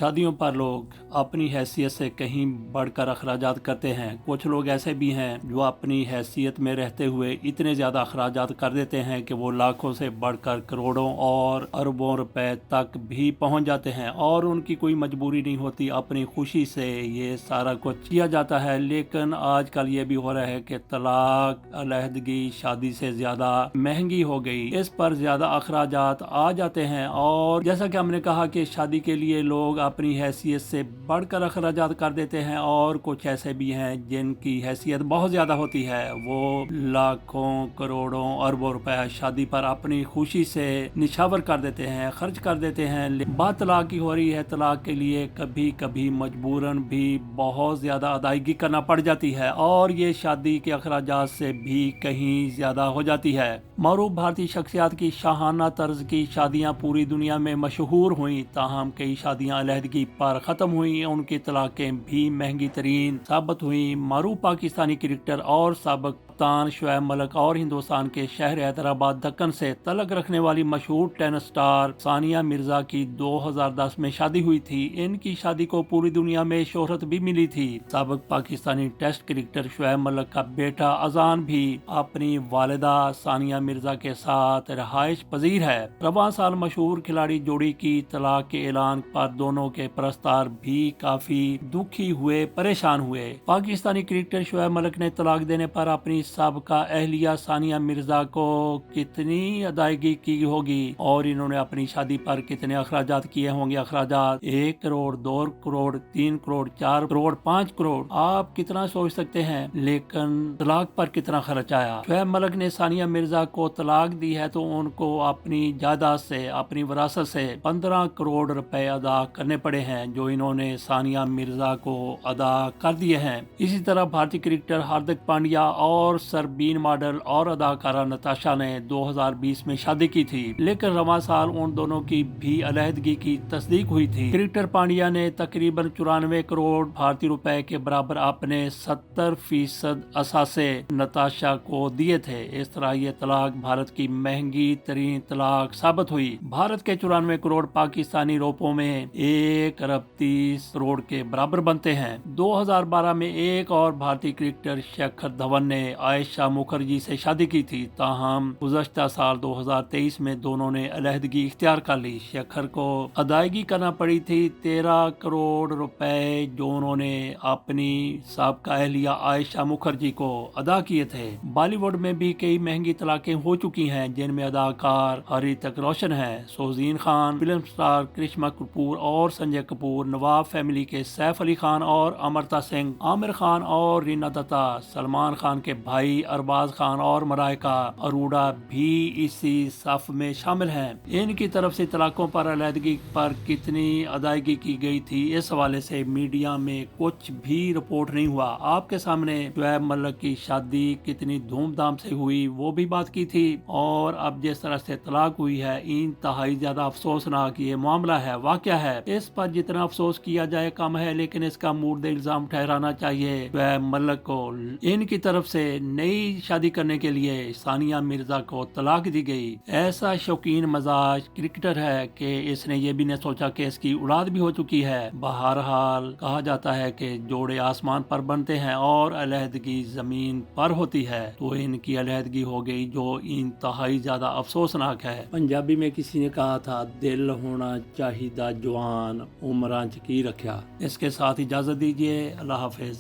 शादियों पर लोग अपनी हैसियत से कहीं बढ़कर अखराजात करते हैं। कुछ लोग ऐसे भी हैं जो अपनी हैसियत में रहते हुए इतने ज़्यादा अखराजात कर देते हैं कि वो लाखों से बढ़कर करोड़ों और अरबों रुपए तक भी पहुंच जाते हैं और उनकी कोई मजबूरी नहीं होती, अपनी खुशी से ये सारा कुछ किया जाता है। लेकिन आजकल ये भी हो रहा है कि तलाक, अलहदगी शादी से ज़्यादा महंगी हो गई, इस पर ज़्यादा अखराजात आ जाते हैं। और जैसा कि हमने कहा कि शादी के लिए लोग अपनी हैसियत से बढ़कर अखराजात कर देते हैं और कुछ ऐसे भी हैं जिनकी हैसियत बहुत ज़्यादा होती है, वो लाखों करोड़ों अरबों रुपए शादी पर अपनी खुशी से निछावर कर देते हैं, खर्च कर देते हैं। बात तलाक की हो रही है। तलाक के लिए कभी कभी मजबूरन भी बहुत ज़्यादा अदायगी करना पड़ जाती है और ये शादी के अखराजात से भी कहीं ज़्यादा हो जाती है। मरूफ भारतीय शख्सियात की शाहाना तर्ज की शादियां पूरी दुनिया में मशहूर हुई, ताहम कई शादियां अलहदगी पर ख़त्म हुई, उनकी तलाक़ें भी महंगी तरीन साबित हुई। मरूफ पाकिस्तानी क्रिकेटर और साबिक कप्तान शुएब मलिक और हिंदुस्तान के शहर हैदराबाद दक्कन से तल्लुक़ रखने वाली मशहूर टेनिस स्टार सानिया मिर्जा की 2010 में शादी हुई थी। इनकी शादी को पूरी दुनिया में शोहरत भी मिली थी। साबिक पाकिस्तानी टेस्ट क्रिकेटर शुएब मलिक का बेटा अजान भी अपनी वालिदा सानिया मिर्जा के साथ रहाइश पजीर है। रवां साल मशहूर खिलाड़ी जोड़ी की तलाक के ऐलान पर दोनों के परस्तार भी काफी दुखी हुए, परेशान हुए। पाकिस्तानी क्रिकेटर शुएब मलिक ने तलाक देने पर अपनी साबका अहलिया सानिया मिर्जा को कितनी अदायगी की होगी और इन्होंने अपनी शादी पर कितने अखराजात किए होंगे। अखराजात 1 करोड़, 2 करोड़, 3 करोड़, 4 करोड़, 5 करोड़, आप कितना सोच सकते हैं। लेकिन तलाक पर कितना खर्च आया। शुएब मलिक ने सानिया मिर्जा को तलाक दी है तो उनको अपनी जायदाद से, अपनी विरासत से 15 करोड़ रुपए अदा करने पड़े हैं, जो इन्होंने सानिया मिर्जा को अदा कर दिए हैं। इसी तरह भारतीय क्रिकेटर हार्दिक पांड्या और सरबीन मॉडल और अदाकारा नताशा ने 2020 में शादी की थी, लेकिन रवां साल उन दोनों की भी अलहदगी की तस्दीक हुई थी। क्रिकेटर पांड्या ने तकरीबन 94 करोड़ भारतीय रुपए के बराबर अपने 70% असासे नताशा को दिए थे। इस तरह ये तलाक भारत की महंगी तरीन तलाक साबित हुई। भारत के 94 करोड़ पाकिस्तानी रुपयों में 1 अरब 30 करोड़ के बराबर बनते हैं। 2012 में एक और भारतीय क्रिकेटर शिखर धवन ने आयशा मुखर्जी से शादी की थी, ताहम गुज़श्ता साल 2023 में दोनों ने अलहदगी इख्तियार कर ली। शिखर को अदायगी करना पड़ी थी 13 करोड़ रुपए, जो उन्होंने अपनी साबका अहलिया आयशा मुखर्जी को अदा किए थे। बॉलीवुड में भी कई महंगी तलाकें हो चुकी हैं, जिनमें अदाकार ऋतिक रोशन है, सोजीन खान, फिल्म स्टार करिश्मा कपूर और संजय कपूर, नवाब फैमिली के सैफ अली खान और अमृता सिंह, आमिर खान और रीना दत्ता, सलमान खान के भाई अरबाज खान और मलाइका अरोड़ा भी इसी सफ में शामिल हैं। इनकी तरफ से तलाकों पर अलहदगी पर कितनी अदायगी की गई थी, इस हवाले से मीडिया में कुछ भी रिपोर्ट नहीं हुआ। आपके सामने शुएब मलिक की शादी कितनी धूमधाम से हुई वो भी बात की थी, और अब जिस तरह से तलाक हुई है, इंतहाई ज्यादा अफसोसनाक ये मामला है, वाकया है। इस पर जितना अफसोस किया जाए कम है, लेकिन इसका मुर्द इल्जाम ठहराना चाहिए शुएब मलिक को। इनकी तरफ से नई शादी करने के लिए सानिया मिर्जा को तलाक दी गई। ऐसा शौकीन मजाज क्रिकेटर है कि इसने ये भी नहीं सोचा कि इसकी औलाद भी हो चुकी है। बहरहाल कहा जाता है कि जोड़े आसमान पर बनते हैं और अलहदगी जमीन पर होती है, तो इनकी अलहदगी हो गई, जो इंतहाई ज्यादा अफसोसनाक है। पंजाबी में किसी ने कहा था, दिल होना चाहिए जवान, उम्रां च की रखा। इसके साथ इजाजत दीजिए, अल्लाह हाफिज।